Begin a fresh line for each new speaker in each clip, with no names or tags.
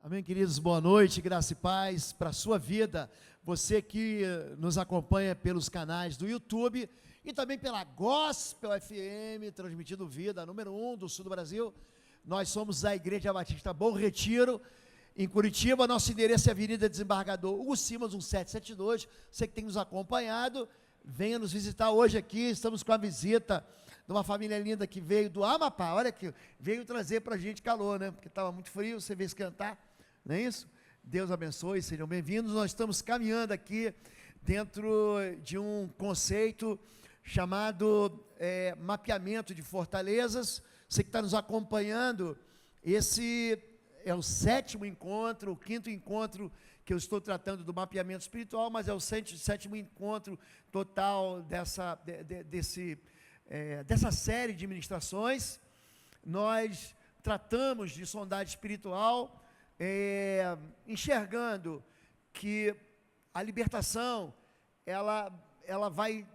Amém, queridos, boa noite, graça e paz para a sua vida, você que nos acompanha pelos canais do YouTube e também pela Gospel FM, transmitindo vida, número 1 do sul do Brasil. Nós somos a Igreja Batista Bom Retiro, em Curitiba. Nosso endereço é Avenida Desembargador Hugo Simas, 1772, você que tem nos acompanhado, venha nos visitar hoje aqui. Estamos com a visita de uma família linda que veio do Amapá, olha aqui, veio trazer para a gente calor, né, porque estava muito frio, você veio esquentar. Não é isso? Deus abençoe, sejam bem-vindos. Nós estamos caminhando aqui dentro de um conceito chamado mapeamento de fortalezas. Você que está nos acompanhando, esse é o 7º encontro, o 5º encontro que eu estou tratando do mapeamento espiritual, mas é o 7º encontro total dessa série de ministrações. Nós tratamos de sondagem espiritual, enxergando que a libertação, ela vai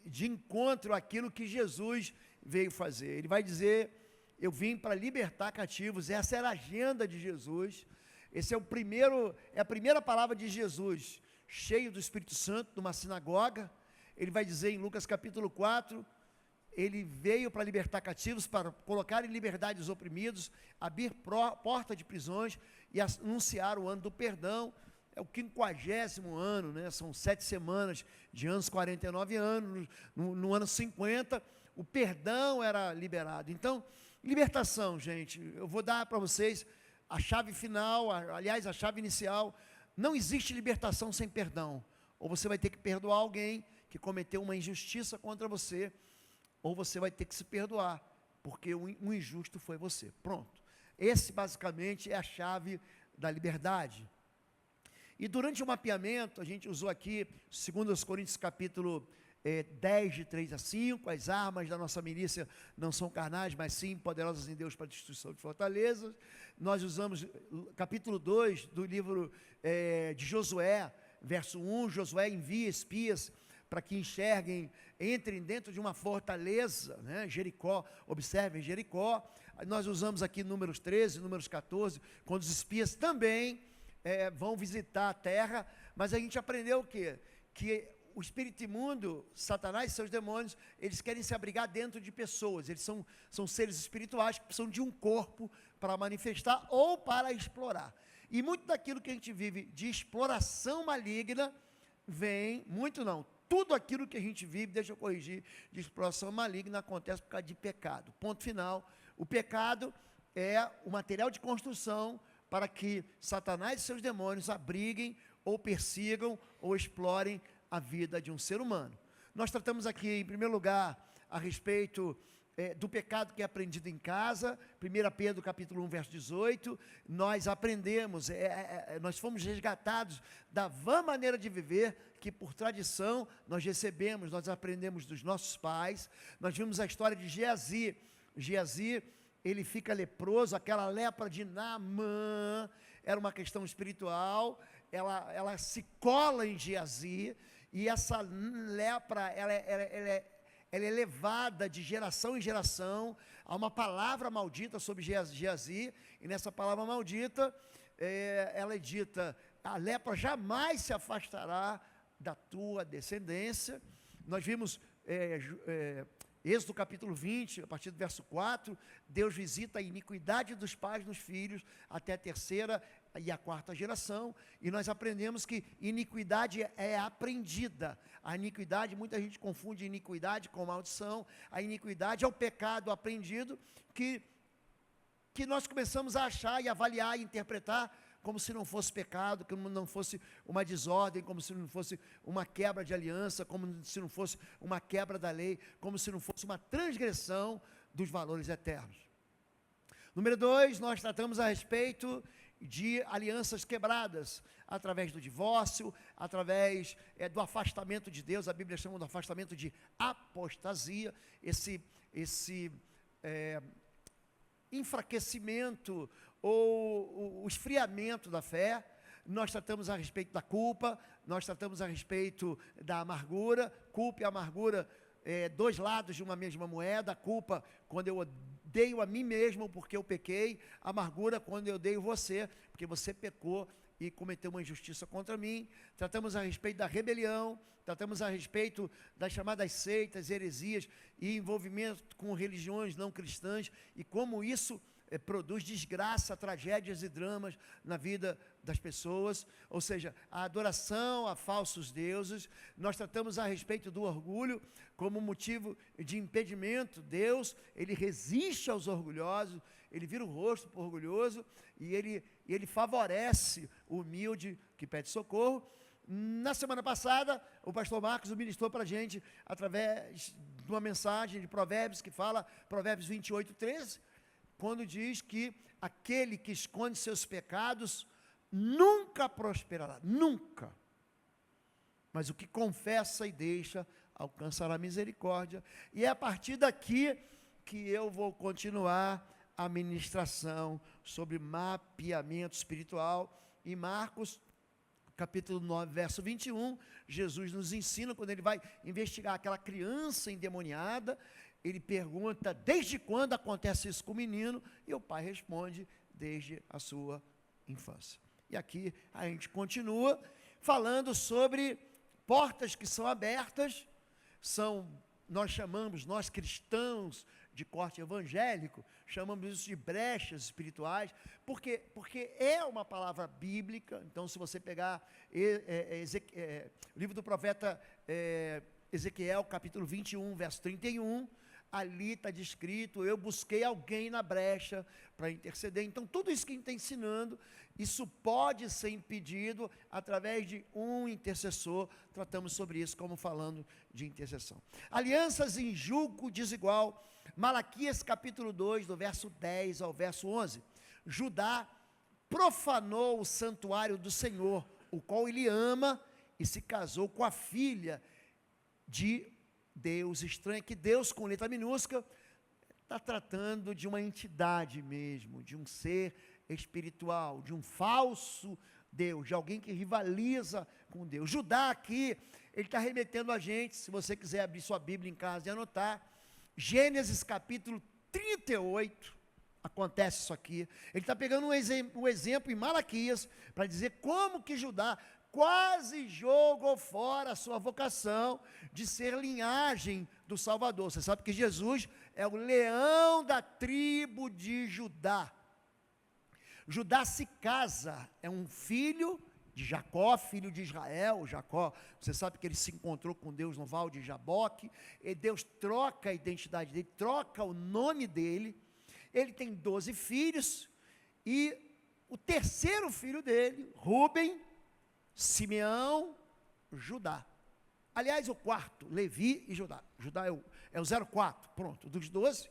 de encontro àquilo que Jesus veio fazer. Ele vai dizer: eu vim para libertar cativos. Essa era a agenda de Jesus. Esse é a primeira palavra de Jesus, cheio do Espírito Santo, numa sinagoga. Ele vai dizer em Lucas capítulo 4, ele veio para libertar cativos, para colocar em liberdade os oprimidos, abrir porta de prisões e anunciar o ano do perdão. É o 50º ano, né? São 7 semanas de anos, 49 anos, no ano 50, o perdão era liberado. Então, libertação, gente, eu vou dar para vocês a chave final, aliás, a chave inicial. Não existe libertação sem perdão. Ou você vai ter que perdoar alguém que cometeu uma injustiça contra você, ou você vai ter que se perdoar, porque o injusto foi você. Pronto. Esse basicamente é a chave da liberdade. E durante o mapeamento, a gente usou aqui 2 Coríntios capítulo 10, de 3 a 5, as armas da nossa milícia não são carnais, mas sim poderosas em Deus para a destruição de fortalezas. Nós usamos capítulo 2 do livro de Josué, verso 1, Josué envia espias para que enxerguem, entrem dentro de uma fortaleza, né? Jericó, observem Jericó. Nós usamos aqui números 13, números 14, quando os espias também vão visitar a terra, mas a gente aprendeu o quê? Que o espírito imundo, Satanás e seus demônios, eles querem se abrigar dentro de pessoas. Eles são seres espirituais que precisam de um corpo para manifestar ou para explorar. E muito daquilo que a gente vive de exploração maligna vem, tudo aquilo que a gente vive, deixa eu corrigir, de exploração maligna acontece por causa de pecado. Ponto final. O pecado é o material de construção para que Satanás e seus demônios abriguem, ou persigam, ou explorem a vida de um ser humano. Nós tratamos aqui, em primeiro lugar, a respeito do pecado que é aprendido em casa. 1 Pedro capítulo 1, verso 18, nós aprendemos, nós fomos resgatados da vã maneira de viver, que por tradição nós recebemos, nós aprendemos dos nossos pais. Nós vimos a história de Geazi. Geazi, ele fica leproso, aquela lepra de Naamã, era uma questão espiritual, ela se cola em Geazi, e essa lepra, ela é levada de geração em geração. Há uma palavra maldita sobre Geazi, e nessa palavra maldita, ela é dita: a lepra jamais se afastará da tua descendência. Nós vimos Êxodo capítulo 20, a partir do verso 4, Deus visita a iniquidade dos pais nos filhos, até a 3ª e a 4ª geração, e nós aprendemos que iniquidade é aprendida. A iniquidade, muita gente confunde iniquidade com maldição. A iniquidade é o pecado aprendido, que nós começamos a achar e avaliar e interpretar como se não fosse pecado, como não fosse uma desordem, como se não fosse uma quebra de aliança, como se não fosse uma quebra da lei, como se não fosse uma transgressão dos valores eternos. Número 2, nós tratamos a respeito de alianças quebradas, através do divórcio, através do afastamento de Deus. A Bíblia chama de afastamento de apostasia, esse enfraquecimento ou o esfriamento da fé. Nós tratamos a respeito da culpa, nós tratamos a respeito da amargura. Culpa e amargura dois lados de uma mesma moeda, a culpa quando eu odeio a mim mesmo porque eu pequei, a amargura quando eu odeio você, porque você pecou e cometeu uma injustiça contra mim. Tratamos a respeito da rebelião, tratamos a respeito das chamadas seitas, heresias e envolvimento com religiões não cristãs e como isso produz desgraça, tragédias e dramas na vida das pessoas, ou seja, a adoração a falsos deuses. Nós tratamos a respeito do orgulho como motivo de impedimento. Deus, ele resiste aos orgulhosos, ele vira o rosto para o orgulhoso e ele favorece o humilde que pede socorro. Na semana passada, o pastor Marcos ministrou para a gente através de uma mensagem de Provérbios que fala, Provérbios 28:13, quando diz que aquele que esconde seus pecados nunca prosperará, nunca. Mas o que confessa e deixa alcançará misericórdia. E é a partir daqui que eu vou continuar a ministração sobre mapeamento espiritual. Em Marcos, capítulo 9, verso 21, Jesus nos ensina, quando ele vai investigar aquela criança endemoniada, ele pergunta, desde quando acontece isso com o menino? E o pai responde, desde a sua infância. E aqui a gente continua falando sobre portas que são abertas, nós chamamos, nós cristãos de corte evangélico, chamamos isso de brechas espirituais, porque é uma palavra bíblica. Então, se você pegar o livro do profeta Ezequiel, capítulo 21, verso 31, ali está descrito, eu busquei alguém na brecha para interceder. Então, tudo isso que a gente está ensinando, isso pode ser impedido através de um intercessor. Tratamos sobre isso como falando de intercessão. Alianças em julgo desigual. Malaquias capítulo 2, do verso 10 ao verso 11. Judá profanou o santuário do Senhor, o qual ele ama, e se casou com a filha de Deus. Estranho que Deus, com letra minúscula, está tratando de uma entidade mesmo, de um ser espiritual, de um falso Deus, de alguém que rivaliza com Deus. Judá aqui, ele está remetendo a gente, se você quiser abrir sua Bíblia em casa e anotar, Gênesis capítulo 38, acontece isso aqui. Ele está pegando um exemplo em Malaquias, para dizer como que Judá quase jogou fora a sua vocação de ser linhagem do Salvador. Você sabe que Jesus é o leão da tribo de Judá. Judá se casa, é um filho de Jacó, filho de Israel. Jacó, você sabe que ele se encontrou com Deus no Val de Jaboque, e Deus troca a identidade dele, troca o nome dele. Ele tem 12 filhos, e o terceiro filho dele, Rúben, Simeão, Judá. Aliás, o quarto, Levi e Judá. Judá é o 04, pronto, dos 12.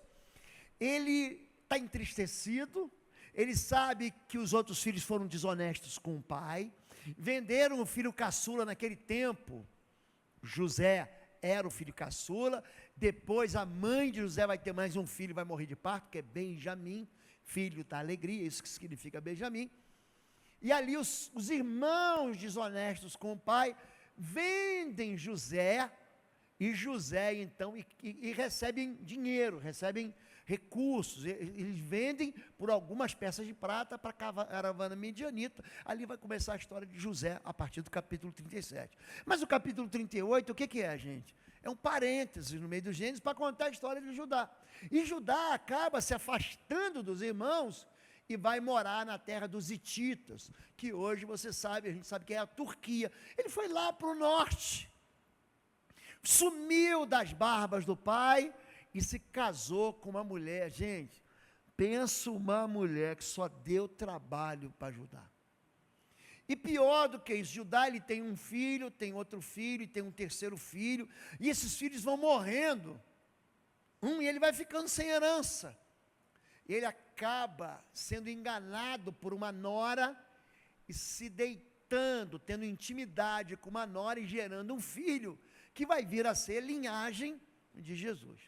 Ele está entristecido, ele sabe que os outros filhos foram desonestos com o pai, venderam o filho caçula naquele tempo. José era o filho caçula, depois a mãe de José vai ter mais um filho, vai morrer de parto, que é Benjamim, filho da alegria, isso que significa Benjamim. E ali os irmãos desonestos com o pai vendem José, e José então e recebem dinheiro, recebem recursos. Eles vendem por algumas peças de prata para a caravana medianita. Ali vai começar a história de José a partir do capítulo 37. Mas o capítulo 38, o que é, gente? É um parêntese no meio do Gênesis para contar a história de Judá. E Judá acaba se afastando dos irmãos e vai morar na terra dos hititas, que hoje você sabe, a gente sabe que é a Turquia. Ele foi lá para o norte, sumiu das barbas do pai e se casou com uma mulher. Gente, pensa uma mulher que só deu trabalho para Judá. E pior do que isso, Judá, ele tem um filho, tem outro filho, e tem um terceiro filho, e esses filhos vão morrendo, e ele vai ficando sem herança. Ele acaba sendo enganado por uma nora e se deitando, tendo intimidade com uma nora e gerando um filho que vai vir a ser linhagem de Jesus.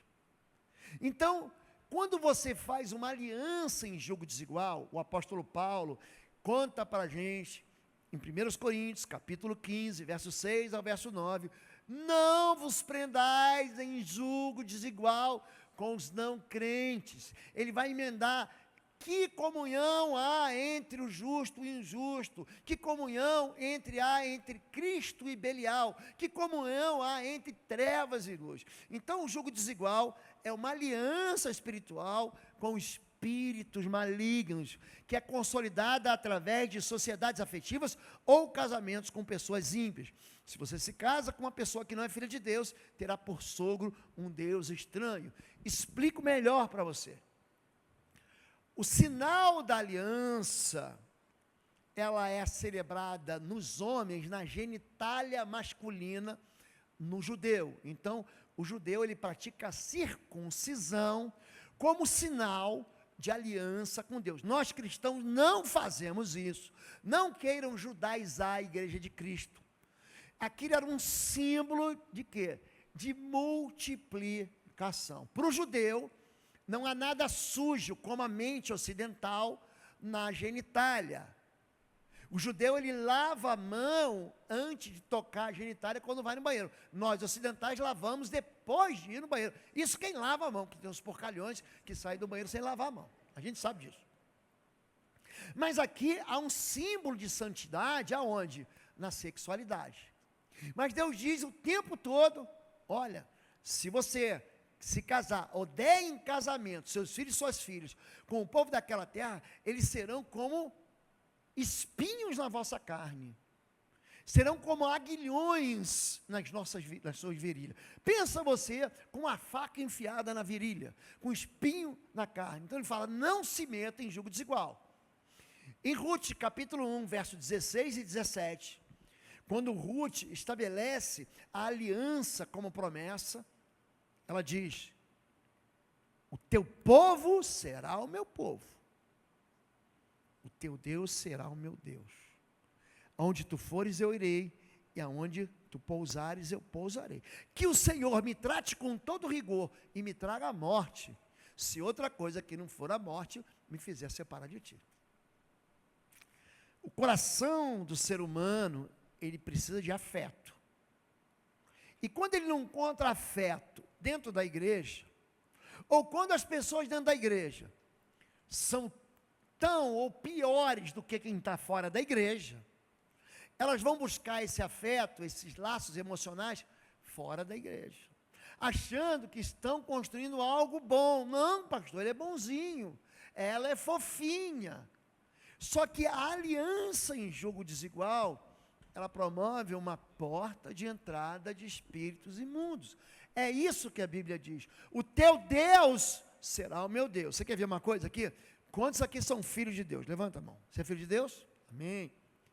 Então, quando você faz uma aliança em jogo desigual, o apóstolo Paulo conta para a gente, em 1 Coríntios, capítulo 15, verso 6 ao verso 9, Não vos prendais em julgo desigual com os não crentes. Ele vai emendar: que comunhão há entre o justo e o injusto? Que comunhão há entre Cristo e Belial? Que comunhão há entre trevas e luz? Então, o jugo desigual é uma aliança espiritual com espíritos malignos, que é consolidada através de sociedades afetivas ou casamentos com pessoas ímpias. Se você se casa com uma pessoa que não é filha de Deus, terá por sogro um Deus estranho. Explico melhor para você. O sinal da aliança, ela é celebrada nos homens, na genitália masculina, no judeu. Então, o judeu, ele pratica a circuncisão como sinal de aliança com Deus. Nós cristãos não fazemos isso. Não queiram judaizar a igreja de Cristo. Aquilo era um símbolo de quê? De multiplicação. Para o judeu, não há nada sujo como a mente ocidental na genitália. O judeu, ele lava a mão antes de tocar a genitália quando vai no banheiro. Nós ocidentais lavamos depois de ir no banheiro. Isso quem lava a mão, que tem uns porcalhões que saem do banheiro sem lavar a mão. A gente sabe disso. Mas aqui há um símbolo de santidade, aonde? Na sexualidade. Mas Deus diz o tempo todo: olha, se você se casar, ou der em casamento seus filhos e suas filhas com o povo daquela terra, eles serão como espinhos na vossa carne, serão como aguilhões nas suas virilhas. Pensa você com uma faca enfiada na virilha, com espinho na carne. Então ele fala: não se meta em julgo desigual. Em Ruth, capítulo 1, verso 16 e 17, quando Ruth estabelece a aliança como promessa, ela diz: o teu povo será o meu povo, o teu Deus será o meu Deus. Aonde tu fores eu irei, e aonde tu pousares eu pousarei. Que o Senhor me trate com todo rigor e me traga a morte, se outra coisa que não for a morte me fizer separar de ti. O coração do ser humano, ele precisa de afeto. E quando ele não encontra afeto dentro da igreja, ou quando as pessoas dentro da igreja são tão ou piores do que quem está fora da igreja, elas vão buscar esse afeto, esses laços emocionais, fora da igreja, achando que estão construindo algo bom. Não, pastor, ele é bonzinho, ela é fofinha. Só que a aliança em jogo desigual, ela promove uma porta de entrada de espíritos imundos. É isso que a Bíblia diz: o teu Deus será o meu Deus. Você quer ver uma coisa aqui? Quantos aqui são filhos de Deus? Levanta a mão. Você é filho de Deus? Amém.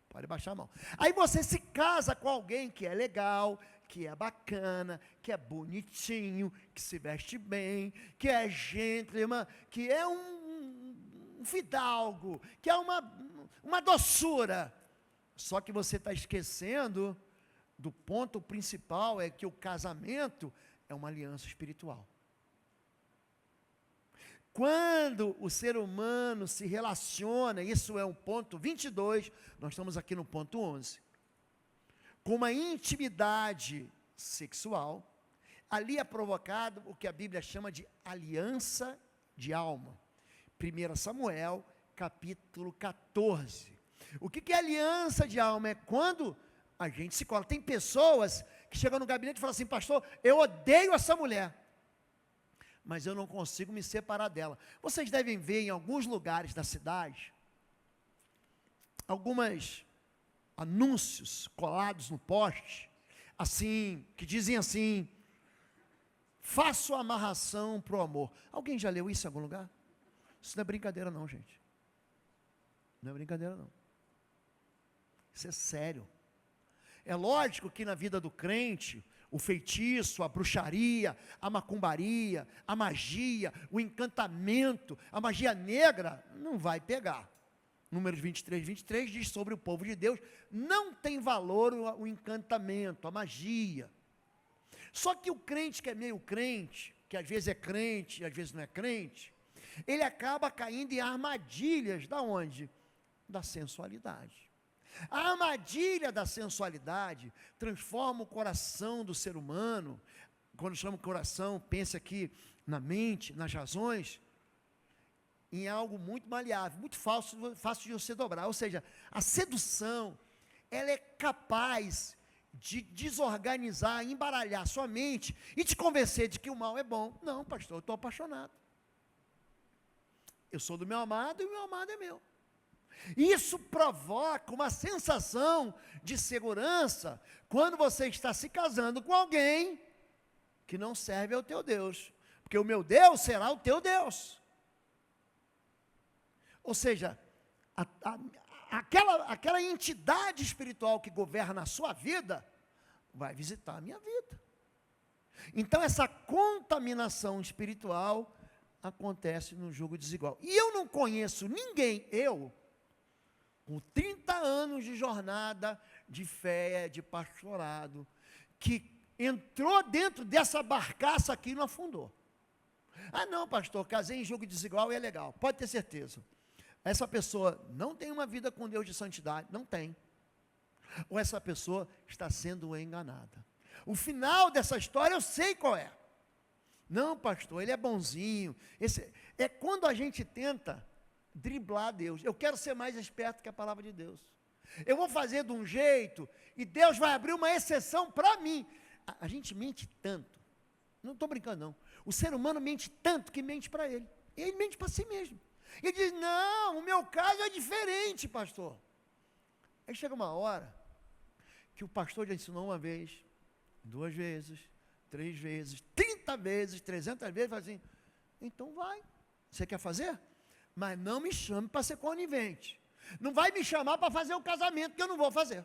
Pode baixar a mão. Aí você se casa com alguém que é legal, que é bacana, que é bonitinho, que se veste bem, que é gentleman, que é um fidalgo, que é uma doçura. Só que você está esquecendo do ponto principal, é que o casamento é uma aliança espiritual. Quando o ser humano se relaciona, isso é o ponto 22, nós estamos aqui no ponto 11, com uma intimidade sexual, ali é provocado o que a Bíblia chama de aliança de alma. 1 Samuel, capítulo 14. O que é aliança de alma? É quando a gente se cola. Tem pessoas que chegam no gabinete e falam assim: pastor, eu odeio essa mulher, mas eu não consigo me separar dela. Vocês devem ver em alguns lugares da cidade, alguns anúncios colados no poste, assim, que dizem assim: faço amarração para o amor. Alguém já leu isso em algum lugar? Isso não é brincadeira não, gente. Não é brincadeira não. Isso é sério. É lógico que na vida do crente, o feitiço, a bruxaria, a macumbaria, a magia, o encantamento, a magia negra, não vai pegar. Números 23 diz sobre o povo de Deus: não tem valor o encantamento, a magia. Só que o crente que é meio crente, que às vezes é crente e às vezes não é crente, ele acaba caindo em armadilhas da onde? Da sensualidade. A armadilha da sensualidade transforma o coração do ser humano. Quando chama coração, pense aqui na mente, nas razões, em algo muito maleável, muito fácil de você dobrar. Ou seja, a sedução, ela é capaz de desorganizar, embaralhar sua mente e te convencer de que o mal é bom. Não, pastor, eu estou apaixonado. Eu sou do meu amado e o meu amado é meu. Isso provoca uma sensação de segurança quando você está se casando com alguém que não serve ao teu Deus, porque o meu Deus será o teu Deus. Ou seja, aquela entidade espiritual que governa a sua vida, vai visitar a minha vida. Então essa contaminação espiritual acontece no jugo desigual. E eu não conheço ninguém, com 30 anos de jornada, de fé, de pastorado, que entrou dentro dessa barcaça aqui e não afundou. Ah não, pastor, casei em jugo desigual e é legal. Pode ter certeza. Essa pessoa não tem uma vida com Deus de santidade, não tem. Ou essa pessoa está sendo enganada. O final dessa história eu sei qual é. Não, pastor, ele é bonzinho. É quando a gente tenta driblar Deus. Eu quero ser mais esperto que a palavra de Deus. Eu vou fazer de um jeito e Deus vai abrir uma exceção para mim. A gente mente tanto. Não estou brincando, não. O ser humano mente tanto que mente para ele. Ele mente para si mesmo. Ele diz, não, o meu caso é diferente, pastor. Aí chega uma hora que o pastor já ensinou uma vez, 2 vezes, 3 vezes, 30 vezes, 300 vezes, fala assim, então vai, você quer fazer? Mas não me chame para ser conivente. Não vai me chamar para fazer o casamento, que eu não vou fazer.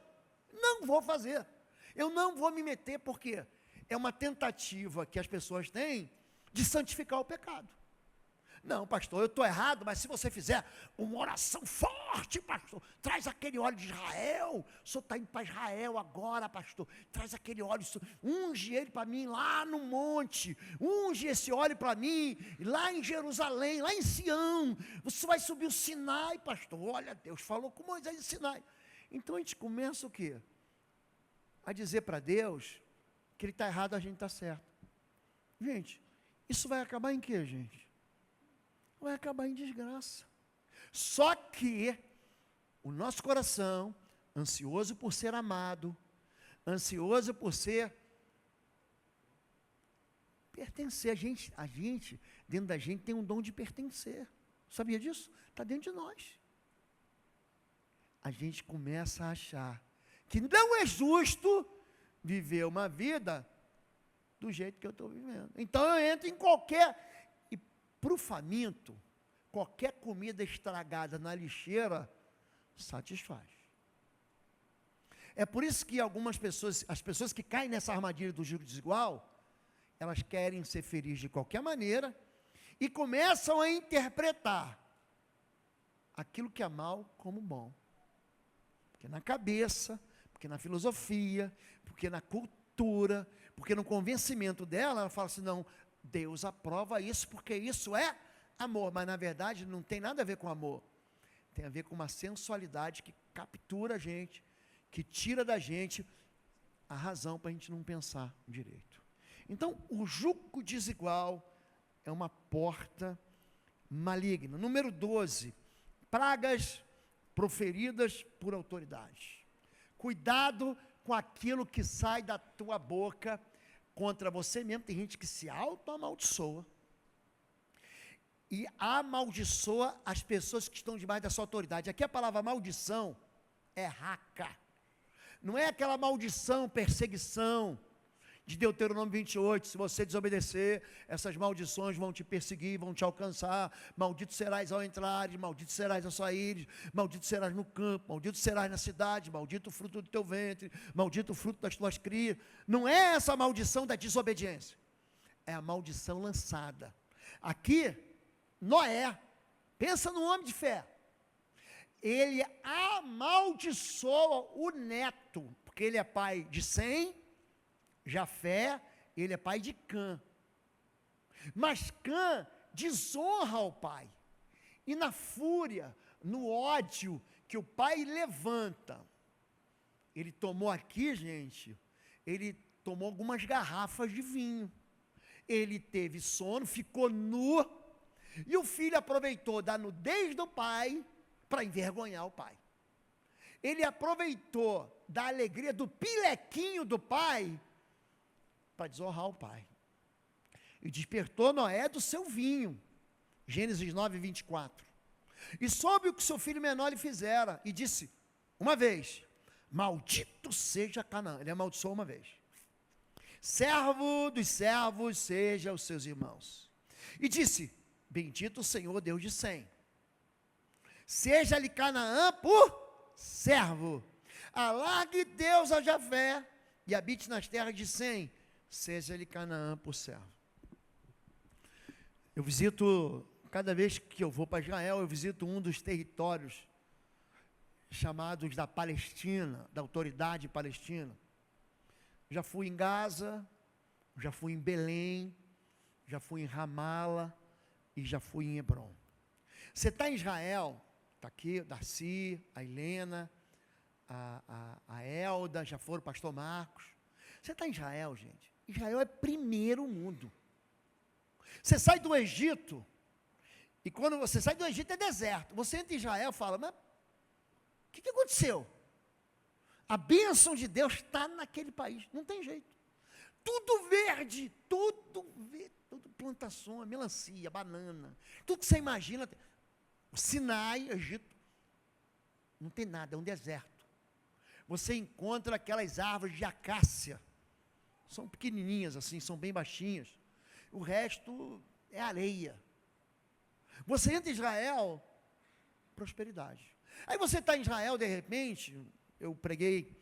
Não vou fazer. Eu não vou me meter, porque é uma tentativa que as pessoas têm de santificar o pecado. Não, pastor, eu estou errado, mas se você fizer uma oração forte, pastor, traz aquele óleo de Israel, o senhor está indo para Israel agora, pastor, traz aquele óleo, unge ele para mim lá no monte, unge esse óleo para mim, lá em Jerusalém, lá em Sião, você vai subir o Sinai, pastor, olha, Deus falou com Moisés em Sinai. Então a gente começa o quê? A dizer para Deus que ele está errado, a gente está certo. Gente, isso vai acabar em quê, gente? Vai acabar em desgraça. Só que o nosso coração, ansioso por ser amado, ansioso por ser pertencer, a gente, dentro da gente tem um dom de pertencer. Sabia disso? Está dentro de nós. A gente começa a achar que não é justo viver uma vida do jeito que eu estou vivendo. Então eu entro em qualquer... Para o faminto, qualquer comida estragada na lixeira satisfaz. É por isso que algumas pessoas, as pessoas que caem nessa armadilha do jugo desigual, elas querem ser felizes de qualquer maneira e começam a interpretar aquilo que é mal como bom. Porque na cabeça, porque na filosofia, porque na cultura, porque no convencimento dela, ela fala assim, não, Deus aprova isso, porque isso é amor, mas na verdade não tem nada a ver com amor, tem a ver com uma sensualidade que captura a gente, que tira da gente a razão para a gente não pensar direito. Então, o jugo desigual é uma porta maligna. Número 12, pragas proferidas por autoridade. Cuidado com aquilo que sai da tua boca contra você mesmo. Tem gente que se auto-amaldiçoa e amaldiçoa as pessoas que estão debaixo da sua autoridade. Aqui a palavra maldição é raca. Não é aquela maldição, perseguição de Deuteronômio 28, se você desobedecer, essas maldições vão te perseguir, vão te alcançar, maldito serás ao entrares, maldito serás ao saíres, maldito serás no campo, maldito serás na cidade, maldito o fruto do teu ventre, maldito o fruto das tuas crias. Não é essa maldição da desobediência, é a maldição lançada. Aqui, Noé, pensa no homem de fé, ele amaldiçoa o neto, porque ele é pai de Sem, Jafé, ele é pai de Cã. Mas Cã desonra o pai. E na fúria, no ódio que o pai levanta Ele tomou aqui, gente, ele tomou algumas garrafas de vinho. Ele teve sono, ficou nu, e o filho aproveitou da nudez do pai para envergonhar o pai. Ele aproveitou da alegria do pilequinho do pai para desonrar o pai. E despertou Noé do seu vinho. Gênesis 9, 24. E soube o que seu filho menor lhe fizera, e disse, uma vez, maldito seja Canaã. Ele amaldiçoou uma vez. Servo dos servos seja os seus irmãos. E disse, bendito o Senhor Deus de Sem. Seja-lhe Canaã por servo. Alargue Deus a Jafé e habite nas terras de Sem. Seja-lhe Canaã por servo. Eu visito, cada vez que eu vou para Israel, eu visito um dos territórios chamados da Palestina, da autoridade palestina. Já fui em Gaza, já fui em Belém, já fui em Ramala e já fui em Hebron. Você está em Israel, está aqui, Darcy, a Helena, a Elda, já foram o pastor Marcos. Você está em Israel, gente. Israel é primeiro mundo. Você sai do Egito, e quando você sai do Egito é deserto. Você entra em Israel e fala, mas o que aconteceu? A bênção de Deus está naquele país, não tem jeito. Tudo verde, tudo plantações, melancia, banana, tudo que você imagina. O Sinai, Egito, não tem nada, é um deserto. Você encontra aquelas árvores de acácia, são pequenininhas assim, são bem baixinhas. O resto é areia. Você entra em Israel, prosperidade. Aí você está em Israel, de repente, eu preguei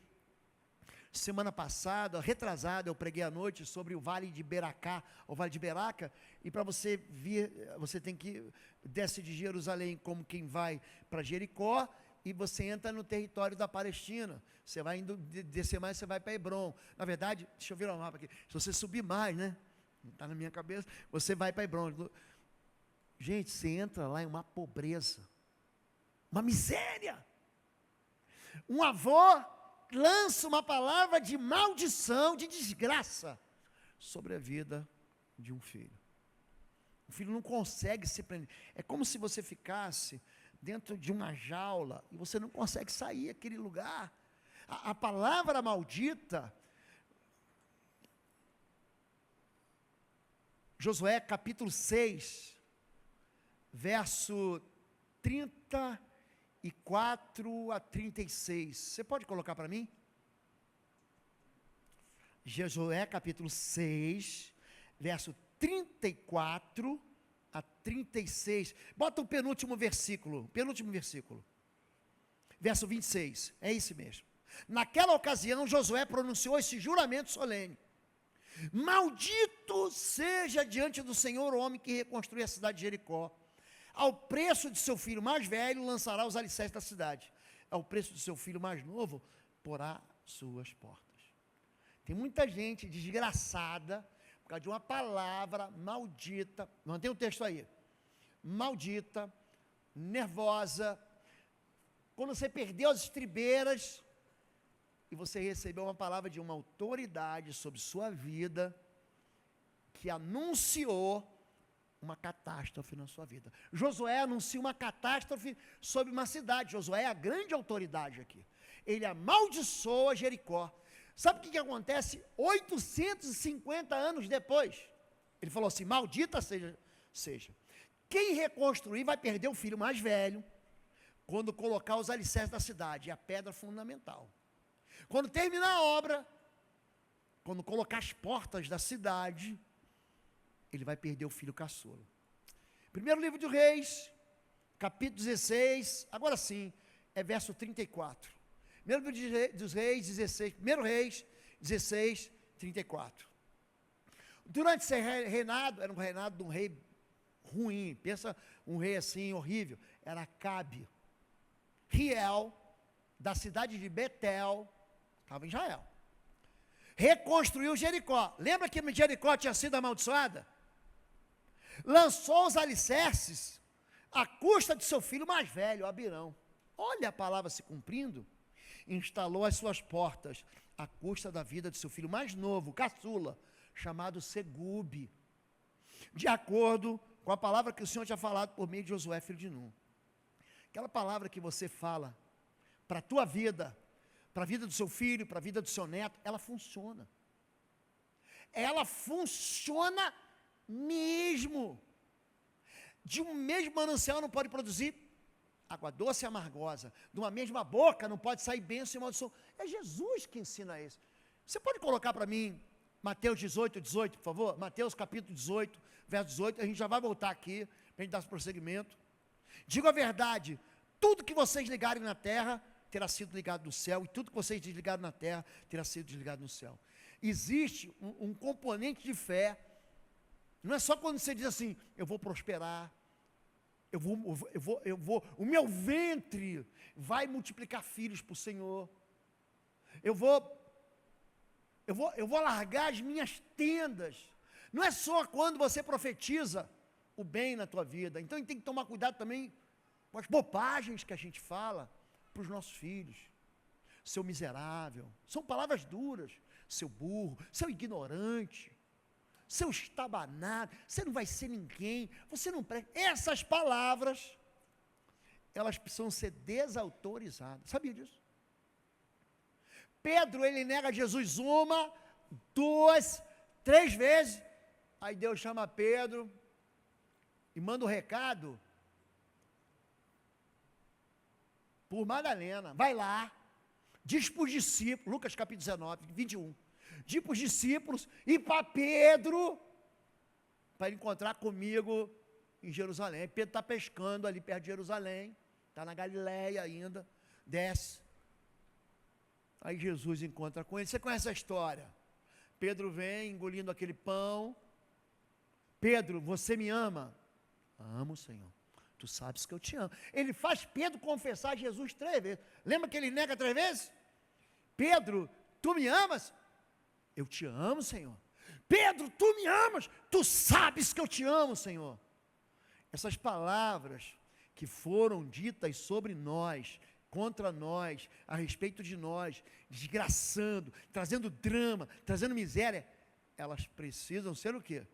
semana passada, retrasada, eu preguei à noite sobre o Vale de Beracá, o Vale de Beraca, e para você vir, você tem que desce de Jerusalém como quem vai para Jericó, e você entra no território da Palestina. Você vai indo, descer mais, você vai para Hebron. Na verdade, deixa eu virar o mapa aqui, se você subir mais, né, está na minha cabeça, você vai para Hebron. Gente, você entra lá em uma pobreza, uma miséria. Um avô lança uma palavra de maldição, de desgraça, sobre a vida de um filho. O filho não consegue se prender. É como se você ficasse dentro de uma jaula, e você não consegue sair daquele lugar. A palavra maldita, Josué capítulo 6, verso 34 a 36. Você pode colocar para mim? Josué capítulo 6, verso 34 a 36. Bota o penúltimo versículo. Verso 26. É esse mesmo. Naquela ocasião, Josué pronunciou esse juramento solene. Maldito seja diante do Senhor o homem que reconstrui a cidade de Jericó. Ao preço de seu filho mais velho, lançará os alicerces da cidade. Ao preço de seu filho mais novo, porá suas portas. Tem muita gente desgraçada, por causa de uma palavra maldita, mantém o texto aí, maldita, nervosa, quando você perdeu as estribeiras, e você recebeu uma palavra de uma autoridade sobre sua vida, que anunciou uma catástrofe na sua vida. Josué anuncia uma catástrofe sobre uma cidade. Josué é a grande autoridade aqui. Ele amaldiçoa Jericó. Sabe o que acontece? 850 anos depois, ele falou assim, maldita seja. Quem reconstruir vai perder o filho mais velho, quando colocar os alicerces da cidade, é a pedra fundamental. Quando terminar a obra, quando colocar as portas da cidade, ele vai perder o filho caçula. Primeiro livro de Reis, capítulo 16, agora sim, é verso 34. Primeiro livro dos Reis, 16, primeiro Reis, 16, 34. Durante esse reinado, era um reinado de um rei ruim, pensa um rei assim, horrível, era Acabe. Riel, da cidade de Betel, estava em Israel. Reconstruiu Jericó. Lembra que Jericó tinha sido amaldiçoada? Lançou os alicerces à custa de seu filho mais velho, Abirão. Olha a palavra se cumprindo. instalou as suas portas à custa da vida de seu filho mais novo, caçula, chamado Segube, de acordo com a palavra que o Senhor tinha falado por meio de Josué, filho de Nun. Aquela palavra que você fala para a tua vida, para a vida do seu filho, para a vida do seu neto, ela funciona. Ela funciona mesmo. De um mesmo manancial não pode produzir água doce e amargosa. De uma mesma boca não pode sair bênção e maldição. É Jesus que ensina isso. Você pode colocar para mim Mateus 18, por favor? Mateus capítulo 18, verso 18. A gente já vai voltar aqui para a gente dar prosseguimento. Digo a verdade, tudo que vocês ligarem na terra terá sido ligado no céu, e tudo que vocês desligarem na terra terá sido desligado no céu. Existe um componente de fé. Não é só quando você diz assim, eu vou prosperar, o meu ventre vai multiplicar filhos para o Senhor, eu vou largar as minhas tendas. Não é só quando você profetiza o bem na tua vida. Então a gente tem que tomar cuidado também com as bobagens que a gente fala para os nossos filhos. Seu miserável, são palavras duras. Seu burro, seu ignorante, seu estabanado, você não vai ser ninguém, você não presta. Essas palavras, elas precisam ser desautorizadas. Sabia disso? Pedro, ele nega Jesus 1, 2, 3 vezes. Aí Deus chama Pedro e manda um recado por Madalena. Vai lá, diz para os discípulos, Lucas capítulo 19, 21. Diz para os discípulos e para Pedro, para ele encontrar comigo em Jerusalém. Pedro está pescando ali perto de Jerusalém, está na Galileia ainda, desce. Aí Jesus encontra com ele. Você conhece a história? Pedro vem engolindo aquele pão. Pedro, você me ama? Amo, Senhor. Tu sabes que eu te amo. Ele faz Pedro confessar Jesus 3 vezes. Lembra que ele nega 3 vezes? Pedro, tu me amas? Eu te amo, Senhor. Pedro, tu me amas? Tu sabes que eu te amo, Senhor. Essas palavras que foram ditas sobre nós, contra nós, a respeito de nós, desgraçando, trazendo drama, trazendo miséria, elas precisam ser o quê?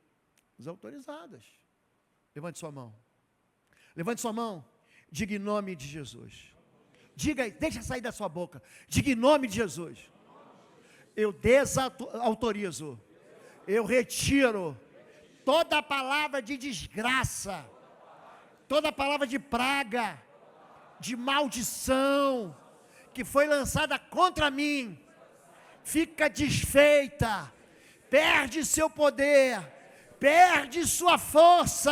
Desautorizadas. Levante sua mão. Levante sua mão. Diga em nome de Jesus. Diga, deixa sair da sua boca. Diga em nome de Jesus. Eu desautorizo. Eu retiro toda palavra de desgraça, toda palavra de praga, de maldição, que foi lançada contra mim, fica desfeita, perde seu poder, perde sua força,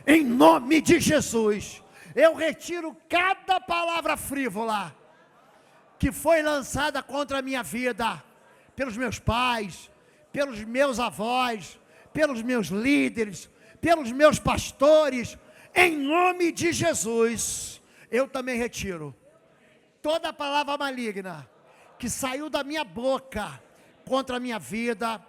em nome de Jesus. Eu retiro cada palavra frívola, que foi lançada contra a minha vida, pelos meus pais, pelos meus avós, pelos meus líderes, pelos meus pastores, em nome de Jesus. Eu também retiro toda palavra maligna que saiu da minha boca contra a minha vida,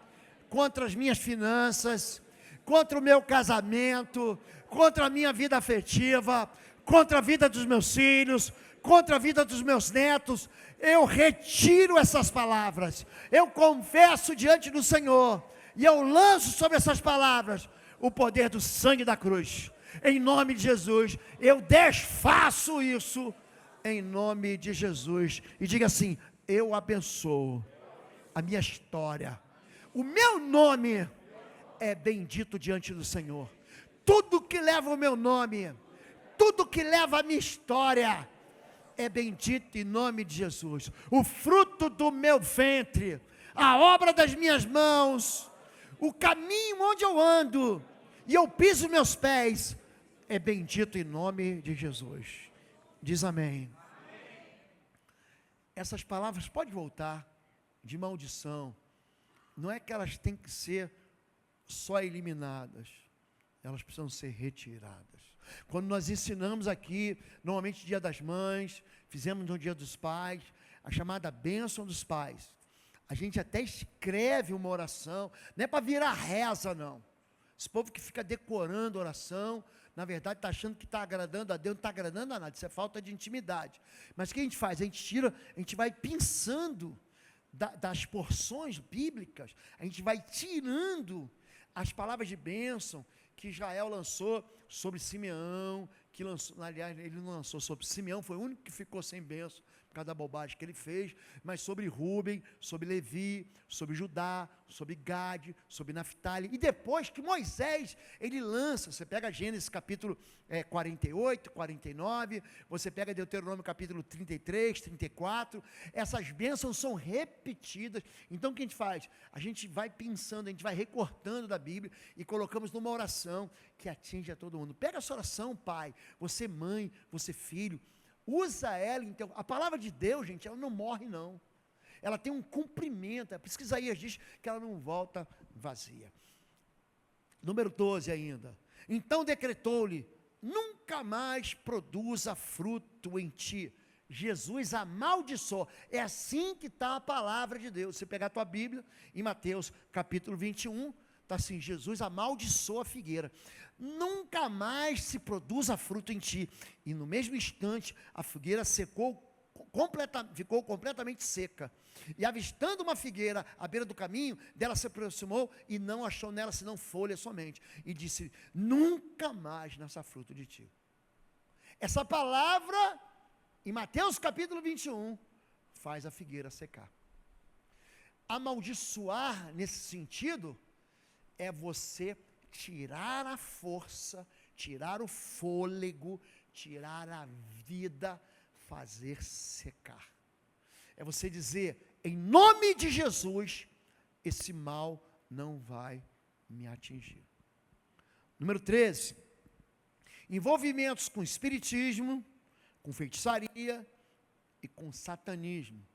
contra as minhas finanças, contra o meu casamento, contra a minha vida afetiva, contra a vida dos meus filhos, contra a vida dos meus netos. Eu retiro essas palavras, eu confesso diante do Senhor, e eu lanço sobre essas palavras o poder do sangue da cruz. Em nome de Jesus, eu desfaço isso, em nome de Jesus. E diga assim: eu abençoo a minha história, o meu nome é bendito diante do Senhor. Tudo que leva o meu nome, tudo que leva a minha história, é bendito em nome de Jesus. O fruto do meu ventre, a obra das minhas mãos, o caminho onde eu ando e eu piso meus pés, é bendito em nome de Jesus. Diz amém. Essas palavras podem voltar de maldição. Não é que elas têm que ser só eliminadas, elas precisam ser retiradas. Quando nós ensinamos aqui, normalmente Dia das Mães, fizemos no Dia dos Pais, a chamada bênção dos pais, a gente até escreve uma oração, não é para virar reza não. Esse povo que fica decorando oração, na verdade está achando que está agradando a Deus, não está agradando a nada, isso é falta de intimidade. Mas o que a gente faz? A gente vai pensando das porções bíblicas, a gente vai tirando as palavras de bênção que Israel lançou sobre Simeão, que lançou, aliás, ele não lançou sobre Simeão, foi o único que ficou sem bênção, por causa da bobagem que ele fez, mas sobre Rúben, sobre Levi, sobre Judá, sobre Gade, sobre Naftali, e depois que Moisés, ele lança, você pega Gênesis capítulo 48, 49, você pega Deuteronômio capítulo 33, 34, essas bênçãos são repetidas. Então o que a gente faz? A gente vai pensando, a gente vai recortando da Bíblia e colocamos numa oração que atinge a todo mundo. Pega essa oração, pai, você mãe, você filho, usa ela, então, a palavra de Deus, gente, ela não morre não, ela tem um cumprimento, é por isso que Isaías diz que ela não volta vazia. Número 12 ainda, então decretou-lhe, nunca mais produza fruto em ti. Jesus amaldiçoou, é assim que está a palavra de Deus. Se pegar a tua Bíblia, em Mateus capítulo 21, está assim, Jesus amaldiçoou a figueira, nunca mais se produza fruto em ti, e no mesmo instante, a figueira ficou completamente seca, e avistando uma figueira à beira do caminho, dela se aproximou, e não achou nela senão folha somente, e disse, nunca mais nasça fruto de ti. Essa palavra, em Mateus capítulo 21, faz a figueira secar. Amaldiçoar, nesse sentido, é você tirar a força, tirar o fôlego, tirar a vida, fazer secar. É você dizer, em nome de Jesus, esse mal não vai me atingir. Número 13, envolvimentos com espiritismo, com feitiçaria e com satanismo.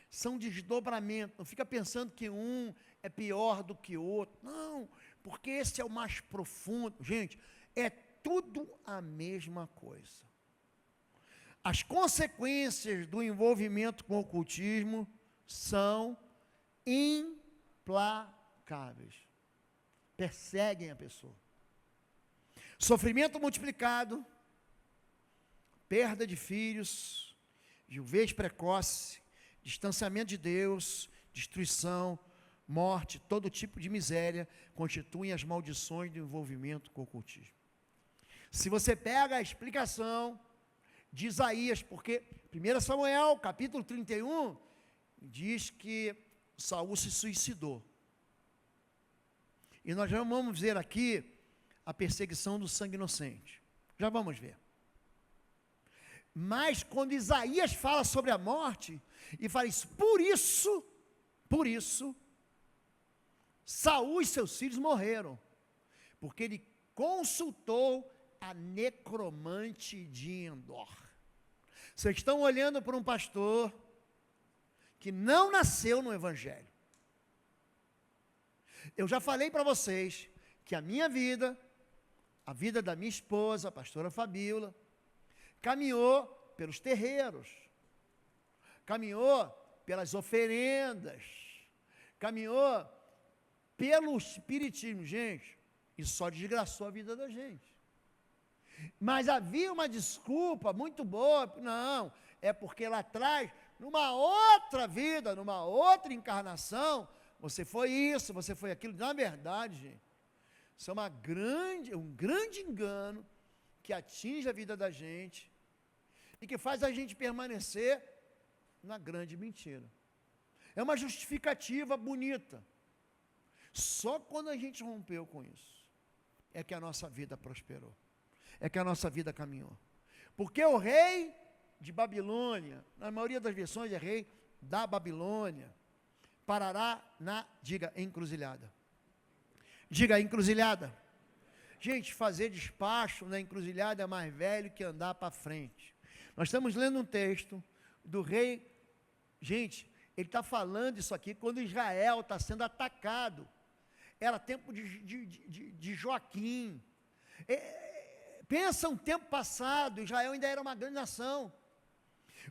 São desdobramentos, não fica pensando que um é pior do que o outro, não, porque esse é o mais profundo, gente, é tudo a mesma coisa. As consequências do envolvimento com o ocultismo são implacáveis, perseguem a pessoa. Sofrimento multiplicado, perda de filhos, viuvez precoce, distanciamento de Deus, destruição, morte, todo tipo de miséria, constituem as maldições do envolvimento com o ocultismo. Se você pega a explicação de Isaías, porque 1 Samuel, capítulo 31, diz que Saul se suicidou. E nós já vamos ver aqui a perseguição do sangue inocente. Já vamos ver. Mas quando Isaías fala sobre a morte, e fala isso, por isso, Saul e seus filhos morreram, porque ele consultou a necromante de Endor. Vocês estão olhando para um pastor que não nasceu no Evangelho. Eu já falei para vocês que a minha vida, a vida da minha esposa, a pastora Fabíola, caminhou pelos terreiros, caminhou pelas oferendas, caminhou pelo espiritismo, gente, isso só desgraçou a vida da gente. Mas havia uma desculpa muito boa, não, é porque lá atrás, numa outra vida, numa outra encarnação, você foi isso, você foi aquilo. Na verdade, gente, isso é um grande engano que atinge a vida da gente e que faz a gente permanecer na grande mentira. É uma justificativa bonita. Só quando a gente rompeu com isso, é que a nossa vida prosperou, é que a nossa vida caminhou. Porque o rei de Babilônia, na maioria das versões é rei da Babilônia, parará na, diga, encruzilhada. Diga, encruzilhada. Gente, fazer despacho na encruzilhada é mais velho que andar para frente. Nós estamos lendo um texto do rei, gente, ele está falando isso aqui quando Israel está sendo atacado. Era tempo de Joaquim. Pensa um tempo passado, Israel ainda era uma grande nação.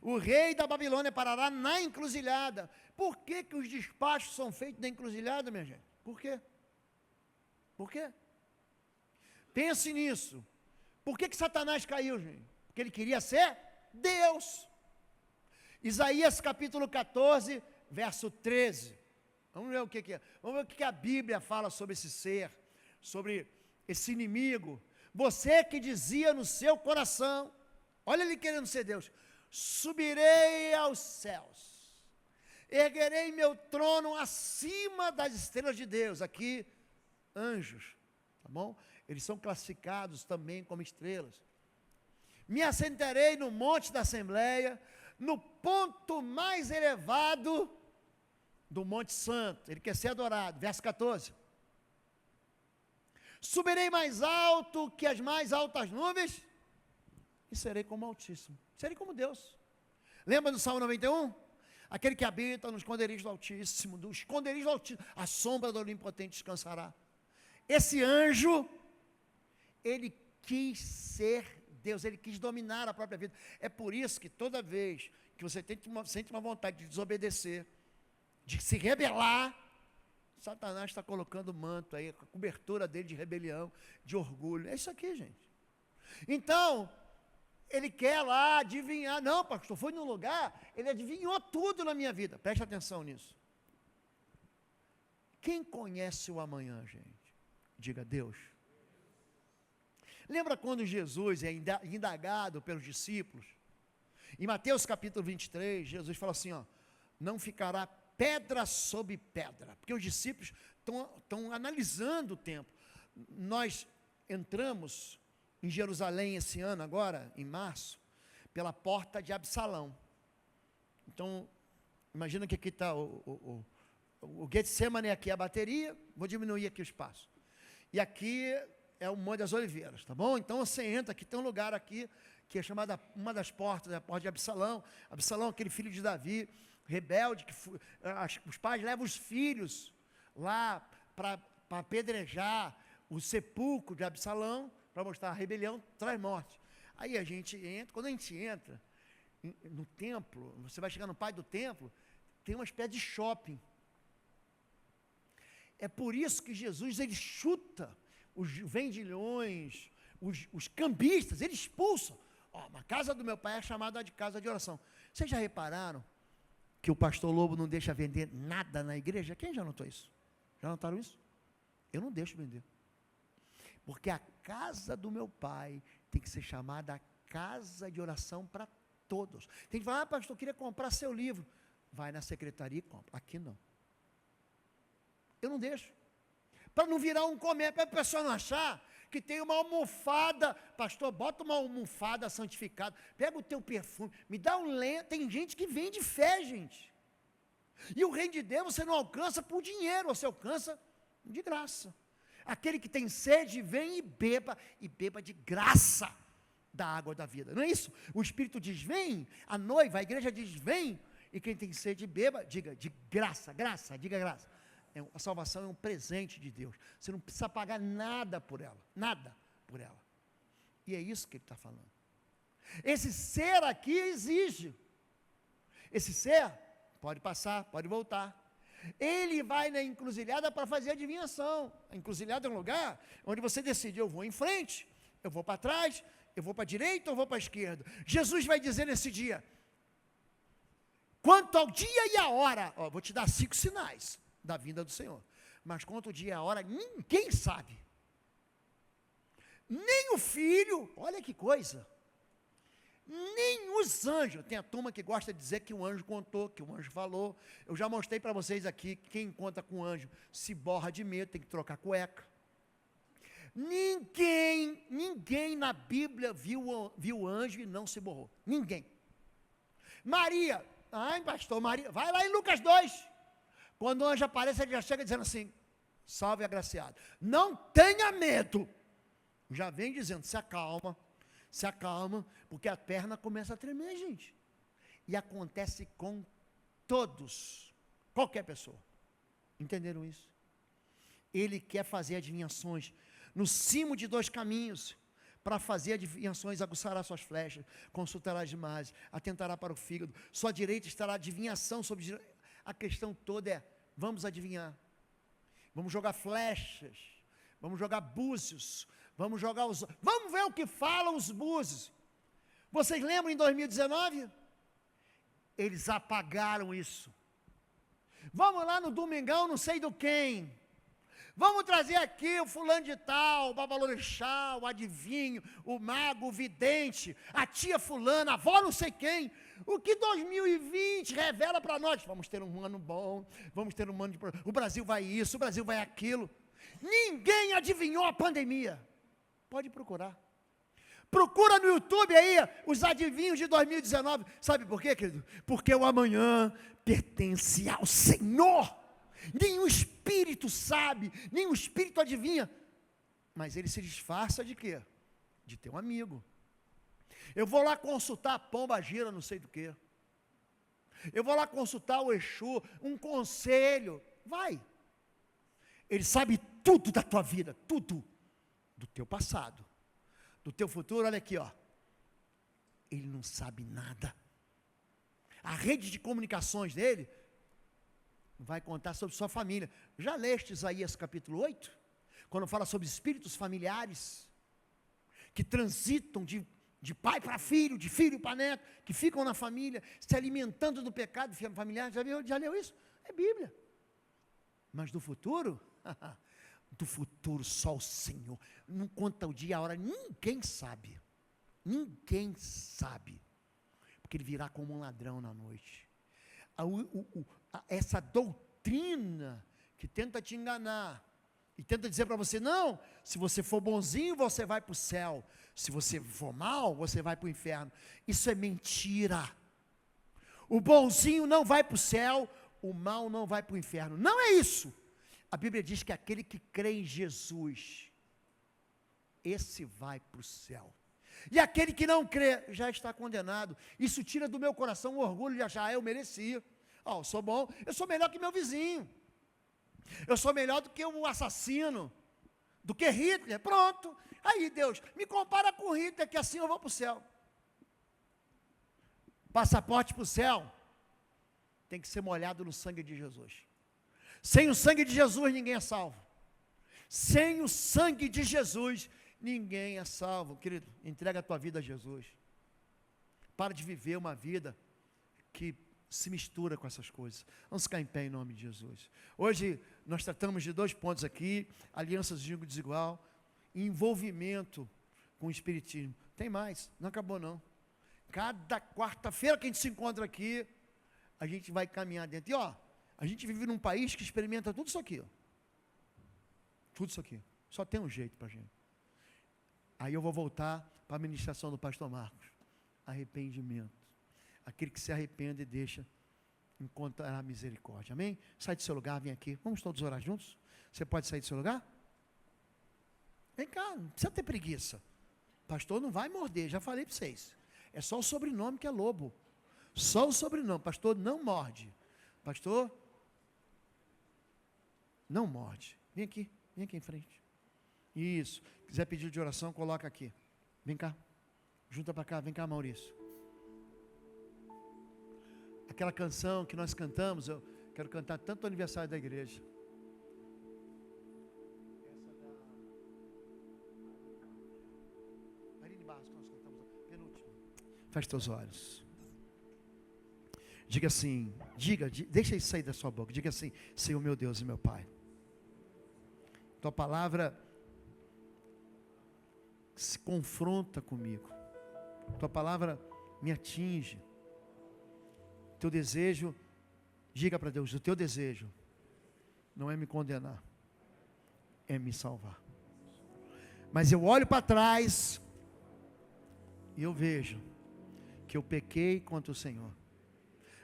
O rei da Babilônia parará na encruzilhada. Por que os despachos são feitos na encruzilhada, minha gente? Por quê? Por quê? Pense nisso. Por que Satanás caiu, gente? Porque ele queria ser Deus. Isaías capítulo 14, verso 13. Vamos ver o que é. Vamos ver o que a Bíblia fala sobre esse ser, sobre esse inimigo. Você que dizia no seu coração, olha ele querendo ser Deus: subirei aos céus, erguerei meu trono acima das estrelas de Deus. Aqui, anjos, tá bom? Eles são classificados também como estrelas. Me assentarei no monte da Assembleia, no ponto mais elevado do Monte Santo. Ele quer ser adorado. Verso 14. Subirei mais alto que as mais altas nuvens e serei como o Altíssimo. Serei como Deus. Lembra do Salmo 91? Aquele que habita no esconderijo do Altíssimo, a sombra do Onipotente descansará. Esse anjo, ele quis ser Deus, ele quis dominar a própria vida. É por isso que toda vez que você sente uma vontade de desobedecer, de se rebelar, Satanás está colocando o manto aí, a cobertura dele de rebelião, de orgulho. É isso aqui, gente. Então, ele quer lá adivinhar. Não, pastor, foi num lugar, ele adivinhou tudo na minha vida. Preste atenção nisso. Quem conhece o amanhã, gente? Diga Deus. Lembra quando Jesus é indagado pelos discípulos? Em Mateus capítulo 23, Jesus fala assim, ó: não ficará pedra sobre pedra, porque os discípulos estão analisando o tempo. Nós entramos em Jerusalém esse ano agora, em março, pela porta de Absalão. Então, imagina que aqui está o Getsemane, aqui é a bateria, vou diminuir aqui o espaço. E aqui é o Monte das Oliveiras, tá bom? Então você entra, aqui tem um lugar aqui, que é chamada, uma das portas, a porta de Absalão. Absalão, aquele filho de Davi, rebelde, os pais levam os filhos lá para apedrejar o sepulcro de Absalão, para mostrar a rebelião, traz morte. Aí a gente entra, quando a gente entra no templo, você vai chegar no pátio do templo, tem uma espécie de shopping. É por isso que Jesus, ele chuta os vendilhões, os cambistas, ele expulsa. A casa do meu pai é chamada de casa de oração. Vocês já repararam que o pastor Lobo não deixa vender nada na igreja? Quem já notou isso? Já notaram isso? Eu não deixo vender. Porque a casa do meu pai tem que ser chamada casa de oração para todos. Tem que falar: pastor, eu queria comprar seu livro. Vai na secretaria e compra. Aqui não. Eu não deixo. Para não virar um comércio, para a pessoa não achar que tem uma almofada. Pastor, bota uma almofada santificada, pega o teu perfume, me dá um lenço. Tem gente que vende fé, gente. E o reino de Deus você não alcança por dinheiro, você alcança de graça. Aquele que tem sede, vem e beba de graça da água da vida. Não é isso? O Espírito diz: vem, a noiva, a igreja diz: vem, e quem tem sede, beba, diga de graça, diga graça. A salvação é um presente de Deus. Você não precisa pagar nada por ela. Nada por ela. E é isso que ele está falando. Esse ser aqui exige. Esse ser pode passar, pode voltar. Ele vai na encruzilhada para fazer adivinhação. A encruzilhada é um lugar onde você decide: eu vou em frente, eu vou para trás, eu vou para a direita ou vou para a esquerda. Jesus vai dizer nesse dia: quanto ao dia e a hora, vou te dar 5 sinais da vinda do Senhor, mas quanto ao dia e a hora, ninguém sabe, nem o filho, olha que coisa, nem os anjos. Tem a turma que gosta de dizer que o anjo contou, que o anjo falou. Eu já mostrei para vocês aqui que quem conta com o anjo se borra de medo, tem que trocar cueca. Ninguém na Bíblia viu o anjo e não se borrou, ninguém. Maria, pastor, Maria, vai lá em Lucas 2, quando o anjo aparece, ele já chega dizendo assim: salve agraciado, não tenha medo. Já vem dizendo: se acalma, porque a perna começa a tremer, gente. E acontece com todos, qualquer pessoa. Entenderam isso? Ele quer fazer adivinhações no cimo de 2 caminhos. Para fazer adivinhações, aguçará suas flechas, consultará as imagens, atentará para o fígado, sua direita estará adivinhação sobre. A questão toda é: vamos adivinhar, vamos jogar flechas, vamos jogar búzios, Vamos jogar os... Vamos ver o que falam os búzios. Vocês lembram em 2019? Eles apagaram isso. Vamos lá no domingão, não sei do quem. Vamos trazer aqui o fulano de tal, o babalorixá, o adivinho, o mago, o vidente, a tia fulana, a avó não sei quem. O que 2020 revela para nós? Vamos ter um ano bom, vamos ter um ano de... O Brasil vai isso, o Brasil vai aquilo. Ninguém adivinhou a pandemia. Pode procurar. Procura no YouTube aí os adivinhos de 2019. Sabe por quê, querido? Porque o amanhã pertence ao Senhor. Nem o espírito sabe, nem o espírito adivinha. Mas ele se disfarça de quê? De ter um amigo. Eu vou lá consultar a pomba gira, não sei do quê. Eu vou lá consultar o Exu, um conselho. Vai. Ele sabe tudo da tua vida, tudo. Do teu passado, do teu futuro. Olha aqui, ó. Ele não sabe nada. A rede de comunicações dele vai contar sobre sua família. Já leste Isaías capítulo 8? Quando fala sobre espíritos familiares que transitam de pai para filho, de filho para neto, que ficam na família, se alimentando do pecado familiar. Já leu isso? É Bíblia. Mas do futuro? Do futuro só o Senhor. Não conta o dia e a hora, ninguém sabe. Ninguém sabe. Porque ele virá como um ladrão na noite. Essa doutrina que tenta te enganar e tenta dizer para você, não, se você for bonzinho, você vai para o céu. Se você for mal, você vai para o inferno. Isso é mentira. O bonzinho não vai para o céu, o mal não vai para o inferno. Não é isso. A Bíblia diz que aquele que crê em Jesus, esse vai para o céu. E aquele que não crê, já está condenado. Isso tira do meu coração o orgulho de achar, eu merecia. Eu sou bom, eu sou melhor que meu vizinho. Eu sou melhor do que o assassino, do que Hitler. Pronto. Aí Deus, me compara com Hitler, que assim eu vou para o céu. Passaporte para o céu tem que ser molhado no sangue de Jesus. Sem o sangue de Jesus, ninguém é salvo. Sem o sangue de Jesus, ninguém é salvo. Querido, entrega a tua vida a Jesus. Para de viver uma vida que se mistura com essas coisas. Vamos ficar em pé em nome de Jesus. Hoje, nós tratamos de 2 pontos aqui: alianças de jugo desigual e envolvimento com o espiritismo. Tem mais, não acabou não. Cada quarta-feira que a gente se encontra aqui, a gente vai caminhar dentro. E a gente vive num país que experimenta tudo isso aqui. Tudo isso aqui. Só tem um jeito para a gente. Aí eu vou voltar para a ministração do pastor Marcos. Arrependimento. Aquele que se arrepende e deixa, encontrará misericórdia. Amém? Sai do seu lugar, vem aqui. Vamos todos orar juntos? Você pode sair do seu lugar? Vem cá, não precisa ter preguiça. Pastor não vai morder, já falei para vocês. É só o sobrenome que é lobo. Só o sobrenome. Pastor não morde. Pastor não morde. Vem aqui em frente. Isso. Quiser pedir de oração, coloca aqui. Vem cá. Junta para cá, vem cá, Maurício. Aquela canção que nós cantamos, eu quero cantar tanto no aniversário da igreja. Essa da Aline Barros que nós cantamos, a penúltima. Feche teus olhos. Diga assim, deixa isso sair da sua boca. Diga assim: Senhor meu Deus e meu Pai, tua palavra se confronta comigo. Tua palavra me atinge. Teu desejo, diga para Deus, o teu desejo não é me condenar, é me salvar. Mas eu olho para trás e eu vejo que eu pequei contra o Senhor.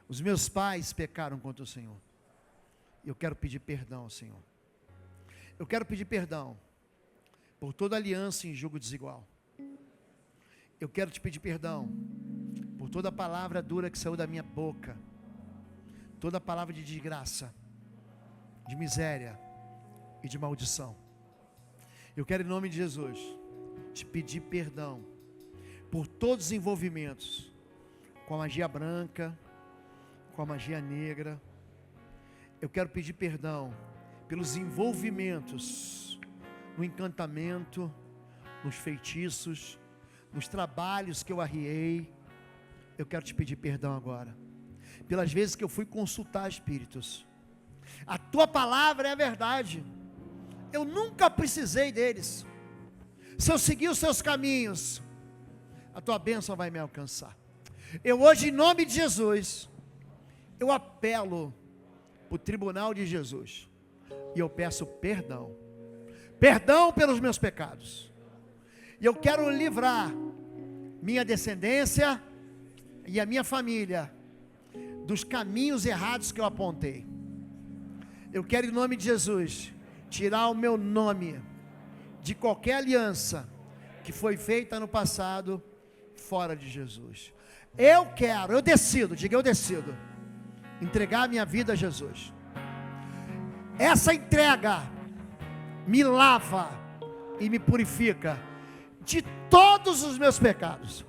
Os meus pais pecaram contra o Senhor. Eu quero pedir perdão ao Senhor. Eu quero pedir perdão por toda aliança em jugo desigual. Eu quero te pedir perdão por toda palavra dura que saiu da minha boca, toda palavra de desgraça, de miséria e de maldição. Eu quero, em nome de Jesus, te pedir perdão por todos os envolvimentos com a magia branca, com a magia negra. Eu quero pedir perdão pelos envolvimentos no encantamento, nos feitiços, nos trabalhos que eu arriei. Eu quero te pedir perdão agora, pelas vezes que eu fui consultar espíritos. A tua palavra é a verdade, eu nunca precisei deles. Se eu seguir os seus caminhos, a tua bênção vai me alcançar. Eu hoje, em nome de Jesus, eu apelo para o tribunal de Jesus, e eu peço perdão, perdão pelos meus pecados, e eu quero livrar minha descendência e a minha família dos caminhos errados que eu apontei. Eu quero, em nome de Jesus, tirar o meu nome de qualquer aliança que foi feita no passado fora de Jesus. Eu decido, diga eu decido, entregar a minha vida a Jesus. Essa entrega me lava e me purifica de todos os meus pecados,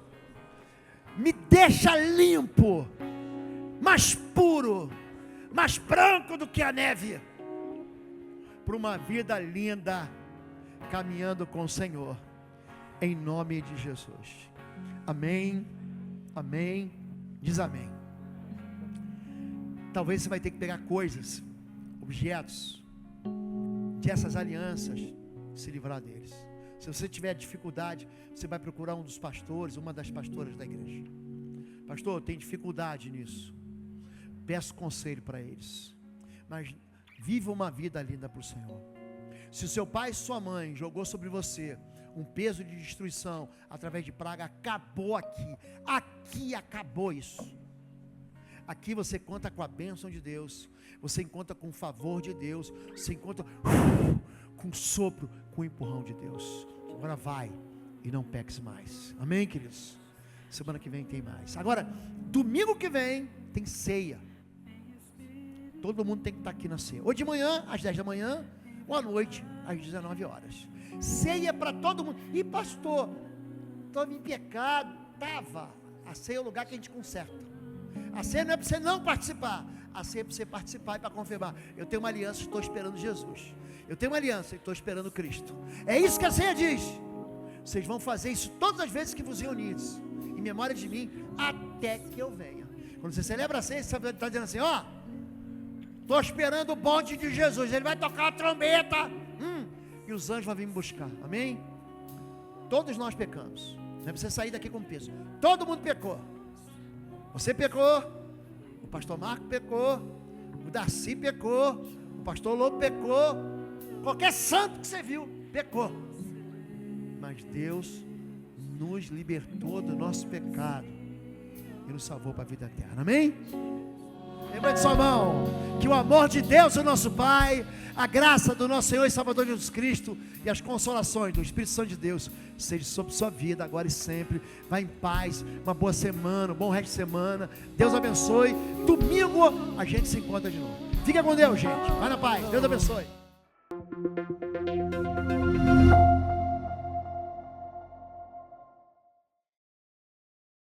me deixa limpo, mais puro, mais branco do que a neve, para uma vida linda, caminhando com o Senhor, em nome de Jesus. Amém, amém, diz amém. Talvez você vai ter que pegar coisas, objetos, dessas alianças, se livrar deles. Se você tiver dificuldade, você vai procurar um dos pastores, uma das pastoras da igreja. Pastor, eu tenho dificuldade nisso. Peço conselho para eles. Mas viva uma vida linda para o Senhor. Se o seu pai e sua mãe jogou sobre você um peso de destruição através de praga, acabou aqui. Aqui acabou isso. Aqui você conta com a bênção de Deus. Você encontra com o favor de Deus. Você encontra com o sopro, com o empurrão de Deus. Agora vai e não peques mais. Amém, queridos? Semana que vem tem mais. Agora, domingo que vem tem ceia. Todo mundo tem que estar aqui na ceia. Ou de manhã, às 10 da manhã, ou à noite, às 19 horas. Ceia para todo mundo. E pastor, estava em pecado. Estava. A ceia é o lugar que a gente conserta. A ceia não é para você não participar. A ceia é para você participar e para confirmar. Eu tenho uma aliança e estou esperando Jesus. Eu tenho uma aliança e estou esperando Cristo. É isso que a ceia diz. Vocês vão fazer isso todas as vezes que vos reunires, em memória de mim, até que eu venha. Quando você celebra a ceia, você está dizendo assim, ó, estou esperando o bonde de Jesus. Ele vai tocar a trombeta. E os anjos vão vir me buscar. Amém? Todos nós pecamos. Não é para você sair daqui com peso. Todo mundo pecou. Você pecou, o pastor Marco pecou, o Darcy pecou, o pastor Lobo pecou, qualquer santo que você viu, pecou. Mas Deus nos libertou do nosso pecado e nos salvou para a vida eterna. Amém? Levante sua mão. Que o amor de Deus, o nosso Pai, a graça do nosso Senhor e Salvador Jesus Cristo e as consolações do Espírito Santo de Deus seja sobre sua vida agora e sempre. Vá em paz, uma boa semana, um bom resto de semana. Deus abençoe. Domingo a gente se encontra de novo. Fica com Deus, gente. Vai na paz. Deus abençoe.